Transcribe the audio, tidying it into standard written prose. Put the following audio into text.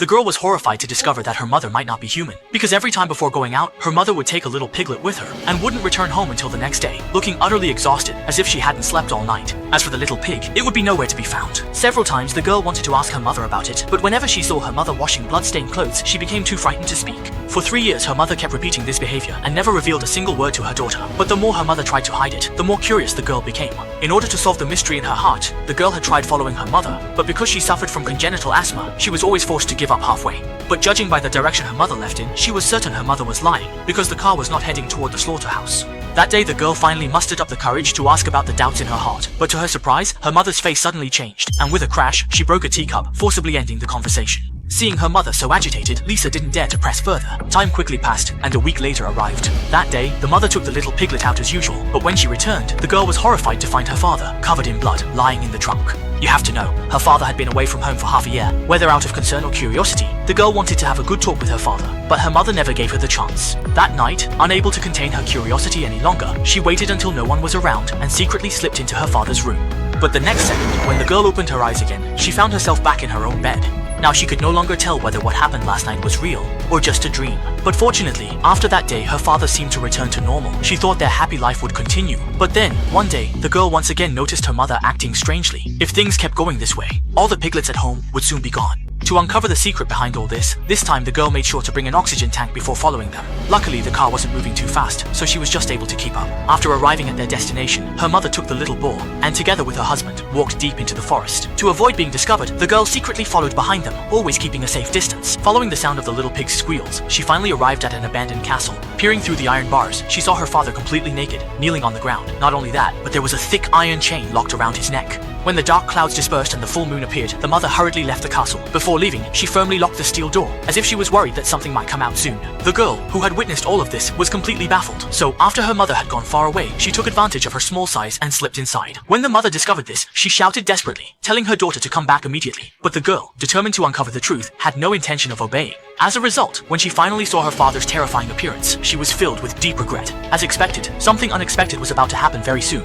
The girl was horrified to discover that her mother might not be human, because every time before going out, her mother would take a little piglet with her and wouldn't return home until the next day, looking utterly exhausted, as if she hadn't slept all night. As for the little pig, it would be nowhere to be found. Several times the girl wanted to ask her mother about it, but whenever she saw her mother washing blood-stained clothes, she became too frightened to speak. For 3 years, her mother kept repeating this behavior and never revealed a single word to her daughter. But the more her mother tried to hide it, the more curious the girl became. In order to solve the mystery in her heart, the girl had tried following her mother, but because she suffered from congenital asthma, she was always forced to give up halfway. But judging by the direction her mother left in, she was certain her mother was lying, because the car was not heading toward the slaughterhouse. That day, the girl finally mustered up the courage to ask about the doubts in her heart, but to her surprise, her mother's face suddenly changed, and with a crash, she broke a teacup, forcibly ending the conversation. Seeing her mother so agitated, Lisa didn't dare to press further. Time quickly passed, and a week later arrived. That day, the mother took the little piglet out as usual, but when she returned, the girl was horrified to find her father, covered in blood, lying in the trunk. You have to know, her father had been away from home for half a year. Whether out of concern or curiosity, the girl wanted to have a good talk with her father, but her mother never gave her the chance. That night, unable to contain her curiosity any longer, she waited until no one was around and secretly slipped into her father's room. But the next second, when the girl opened her eyes again, she found herself back in her own bed. Now she could no longer tell whether what happened last night was real or just a dream. But fortunately, after that day, her father seemed to return to normal. She thought their happy life would continue. But then, one day, the girl once again noticed her mother acting strangely. If things kept going this way, all the piglets at home would soon be gone. To uncover the secret behind all this time the girl made sure to bring an oxygen tank before following them. Luckily, the car wasn't moving too fast, so she was just able to keep up. After arriving at their destination, her mother took the little boar, and together with her husband, walked deep into the forest. To avoid being discovered, the girl secretly followed behind them, always keeping a safe distance. Following the sound of the little pig's squeals, she finally arrived at an abandoned castle. Peering through the iron bars, she saw her father completely naked, kneeling on the ground. Not only that, but there was a thick iron chain locked around his neck. When the dark clouds dispersed and the full moon appeared, the mother hurriedly left the castle. Before leaving, she firmly locked the steel door, as if she was worried that something might come out soon. The girl, who had witnessed all of this, was completely baffled. So, after her mother had gone far away, she took advantage of her small size and slipped inside. When the mother discovered this, she shouted desperately, telling her daughter to come back immediately. But the girl, determined to uncover the truth, had no intention of obeying. As a result, when she finally saw her father's terrifying appearance, she was filled with deep regret. As expected, something unexpected was about to happen very soon.